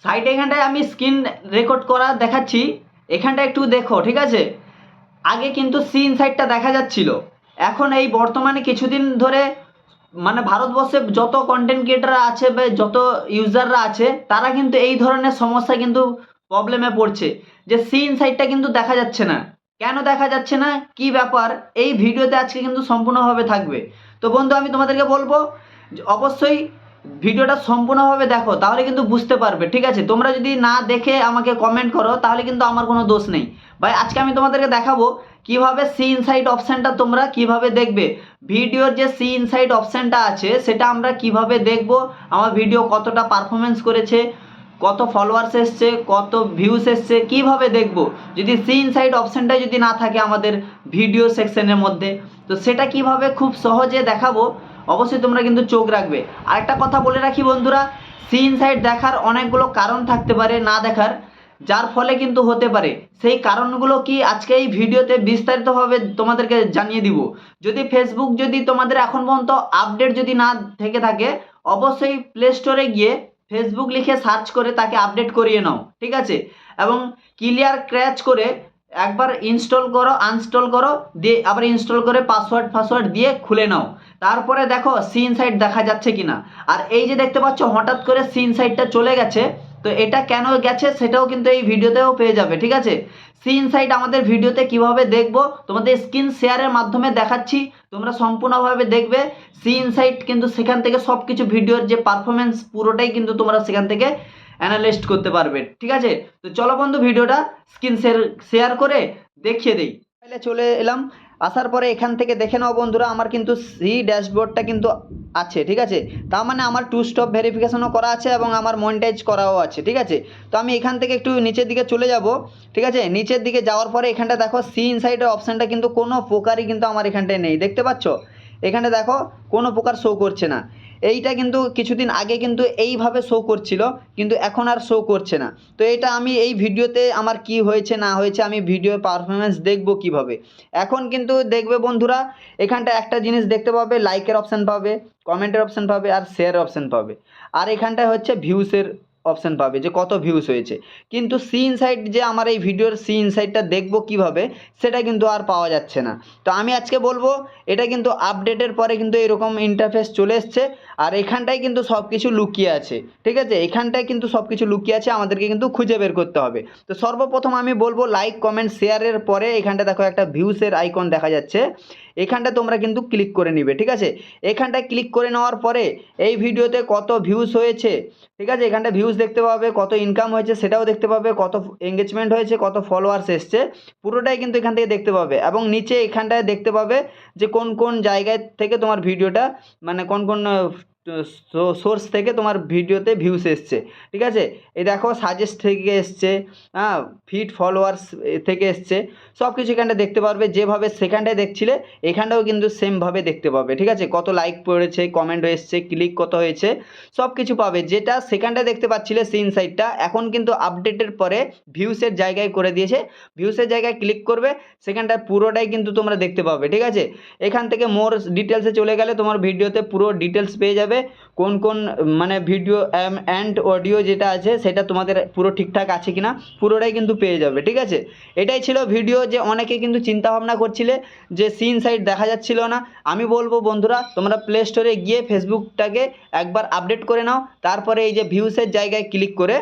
সাইডে এখানটায় আমি স্ক্রিন রেকর্ড করা দেখাচ্ছি, এখানটা একটু দেখো, ঠিক আছে। আগে কিন্তু সি ইনসাইডটা দেখা যাচ্ছিল, এখন এই বর্তমানে কিছুদিন ধরে মানে ভারতবর্ষে যত কন্টেন্ট ক্রিয়েটাররা আছে বা যত ইউজাররা আছে তারা কিন্তু এই ধরনের সমস্যা কিন্তু প্রবলেমে পড়ছে, যে সি ইনসাইডটা কিন্তু দেখা যাচ্ছে না। কেন দেখা যাচ্ছে না, কি ব্যাপার, এই ভিডিওতে আজকে কিন্তু সম্পূর্ণভাবে থাকবে। তো বন্ধু আমি তোমাদেরকে বলবো অবশ্যই ভিডিওটা সম্পূর্ণভাবে দেখো, তাহলে কিন্তু বুঝতে পারবে, ঠিক আছে। তোমরা যদি না দেখে আমাকে কমেন্ট করো তাহলে কিন্তু আমার কোনো দোষ নেই ভাই। আজকে আমি তোমাদেরকে দেখাবো কিভাবে সি ইনসাইড অপশানটা তোমরা কিভাবে দেখবে। ভিডিওর যে সি ইনসাইড অপশানটা আছে সেটা আমরা কিভাবে দেখব, আমার ভিডিও কতটা পারফরমেন্স করেছে, কত ফলোয়ার্স এসছে, কত ভিউস এসছে, কিভাবে দেখব যদি সি ইনসাইড অপশানটাই যদি না থাকে আমাদের ভিডিও সেকশনের মধ্যে। তো সেটা কিভাবে খুব সহজে দেখাবো, অবশ্যই তোমরা কিন্তু চোখ রাখবে। আরেকটা কথা বলে রাখি বন্ধুরা, সি ইনসাইড দেখার অনেকগুলো কারণ থাকতে পারে না দেখার, যার ফলে কিন্তু হতে পারে। সেই কারণগুলো কি আজকে এই ভিডিওতে বিস্তারিতভাবে তোমাদেরকে জানিয়ে দিব। যদি ফেসবুক যদি তোমাদের এখন পর্যন্ত আপডেট যদি না থেকে থাকে, অবশ্যই প্লে স্টোরে গিয়ে ফেসবুক লিখে সার্চ করে তাকে আপডেট করিয়ে নাও, ঠিক আছে। এবং ক্লিয়ার ক্র্যাচ করে একবার ইনস্টল করো, আনস্টল করো, দিয়ে আবার ইনস্টল করে পাসওয়ার্ড দিয়ে খুলে নাও। তারপরে দেখো সি ইনসাইড দেখা যাচ্ছে কিনা। আর এই যে দেখতে পাচ্ছ হঠাৎ করে সি ইনসাইডটা চলে গেছে, তো এটা কেন গেছে সেটাও কিন্তু এই ভিডিওতেও পেয়ে যাবে, ঠিক আছে। সি ইনসাইড আমাদের ভিডিওতে কিভাবে দেখবো তোমাদের স্ক্রিন শেয়ারের মাধ্যমে দেখাচ্ছি, তোমরা সম্পূর্ণভাবে দেখবে। সি ইনসাইড কিন্তু সেখান থেকে সব কিছু ভিডিওর যে পারফরমেন্স পুরোটাই কিন্তু তোমরা সেখান থেকে অ্যানালাইজ করতে পারবে, ঠিক আছে। তো চলো বন্ধু ভিডিওটা স্ক্রিন শেয়ার করে দেখিয়ে দিই। চলে এলাম, আসার পরে এখান থেকে দেখে নাও বন্ধুরা, আমার কিন্তু সি ড্যাশবোর্ডটা কিন্তু আছে, ঠিক আছে। তার মানে আমার টু স্টপ ভেরিফিকেশনও করা আছে এবং আমার মনিটাইজ করাও আছে, ঠিক আছে। তো আমি এখান থেকে একটু নিচের দিকে চলে যাব, ঠিক আছে। নিচের দিকে যাওয়ার পরে এখানটা দেখো সি ইনসাইডের অপশানটা কিন্তু কোনো প্রকারই কিন্তু আমার এখানটায় নেই, দেখতে পাচ্ছ। এখানে দেখো কোনো প্রকার শো করছে না। এইটা কিন্তু কিছুদিন আগে কিন্তু এইভাবে শো করছিল, কিন্তু এখন আর শো করছে না। তো এটা আমি এই ভিডিওতে আমার কি হয়েছে না হয়েছে আমি ভিডিও পারফরমেন্স দেখব কিভাবে। এখন কিন্তু দেখবে বন্ধুরা, এখানটা একটা জিনিস দেখতে পাবে, লাইকের অপশান পাবে, কমেন্টের অপশান পাবে আর শেয়ারের অপশান পাবে। আর এখানটায় হচ্ছে ভিউসের অপশান পাবে, যে কত ভিউস হয়েছে। কিন্তু সি ইনসাইড যে আমার এই ভিডিওর সি ইনসাইডটা দেখবো কিভাবে, সেটা কিন্তু আর পাওয়া যাচ্ছে না। তো আমি আজকে বলবো এটা কিন্তু আপডেটের পরে কিন্তু এরকম ইন্টারফেস চলে এসছে। আর এখানটায় কিন্তু সব কিছু লুকিয়ে আছে, ঠিক আছে। এখানটায় কিন্তু সব কিছু লুকিয়ে আছে, আমাদেরকে কিন্তু খুঁজে বের করতে হবে। তো সর্বপ্রথম আমি বলবো লাইক কমেন্ট শেয়ারের পরে এখানটা দেখো একটা ভিউসের আইকন দেখা যাচ্ছে, এখানটা তোমরা কিন্তু ক্লিক করে নিবে, ঠিক আছে। এখানটায় ক্লিক করে নেওয়ার পরে এই ভিডিওতে কত ভিউস হয়েছে, ঠিক আছে, এখানটা ভিউস দেখতে পাবে, কত ইনকাম হয়েছে সেটাও দেখতে পাবে, কত এঙ্গেজমেন্ট হয়েছে, কত ফলোয়ার্স এসছে, পুরোটাই কিন্তু এখান থেকে দেখতে পাবে। এবং নিচে এখানটায় দেখতে পাবে যে কোন কোন জায়গায় থেকে তোমার ভিডিওটা মানে কোন কোন সোর্স থেকে তোমার ভিডিওতে ভিউস এসছে, ঠিক আছে। এই দেখো সাজেস্ট থেকে এসছে, হ্যাঁ, ফিড ফলোয়ার্স থেকে এসছে, সব কিছু এখানটা দেখতে পারবে। যেভাবে সেখানটায় দেখছিলে এখানটাও কিন্তু সেমভাবে দেখতে পাবে, ঠিক আছে। কত লাইক পড়েছে, কমেন্ট এসছে, ক্লিক কত হয়েছে, সব কিছু পাবে। যেটা সেখানটায় দেখতে পাচ্ছিলে সি ইনসাইডটা, এখন কিন্তু আপডেটের পরে ভিউসের জায়গায় করে দিয়েছে। ভিউসের জায়গায় ক্লিক করবে, সেখানটায় পুরোটাই কিন্তু তোমরা দেখতে পাবে, ঠিক আছে। এখান থেকে মোর ডিটেলসে চলে গেলে তোমার ভিডিওতে পুরো ডিটেলস পেয়ে যাবে, কোন কোন মানে ভিডিও অ্যান্ড অডিও যেটা আছে সেটা তোমাদের পুরো ঠিকঠাক আছে কিনা পুরোটাই কিন্তু পেয়ে যাবে, ঠিক আছে। এটাই ছিল ভিডিও, যে অনেকে কিন্তু চিন্তা ভাবনা করছিলে যে সি ইনসাইড দেখা যাচ্ছিল না। আমি বলবো বন্ধুরা তোমরা প্লে স্টোরে গিয়ে ফেসবুকটাকে একবার আপডেট করে নাও, তারপরে এই যে ভিউসের জায়গায় ক্লিক করে,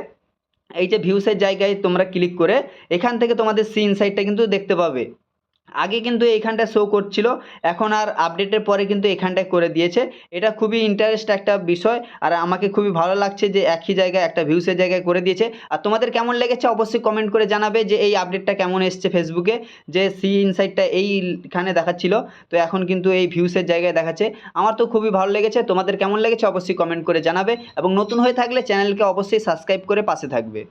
এই যে ভিউসের জায়গায় তোমরা ক্লিক করে এখান থেকে তোমাদের সি ইনসাইডটা কিন্তু দেখতে পাবে। আগে কিন্তু এইখানটা শো করছিল, এখন আর আপডেটের পরে কিন্তু এখানটায় করে দিয়েছে। এটা খুবই ইন্টারেস্ট একটা বিষয়, আর আমাকে খুবই ভালো লাগছে যে একই জায়গায় একটা ভিউসের জায়গায় করে দিয়েছে। আর তোমাদের কেমন লেগেছে অবশ্যই কমেন্ট করে জানাবে যে এই আপডেটটা কেমন এসছে ফেসবুকে, যে সি ইনসাইডটা এইখানে দেখাচ্ছিল তো এখন কিন্তু এই ভিউসের জায়গায় দেখাচ্ছে। আমার তো খুবই ভালো লেগেছে, তোমাদের কেমন লেগেছে অবশ্যই কমেন্ট করে জানাবে, এবং নতুন হয়ে থাকলে চ্যানেলকে অবশ্যই সাবস্ক্রাইব করে পাশে থাকবে।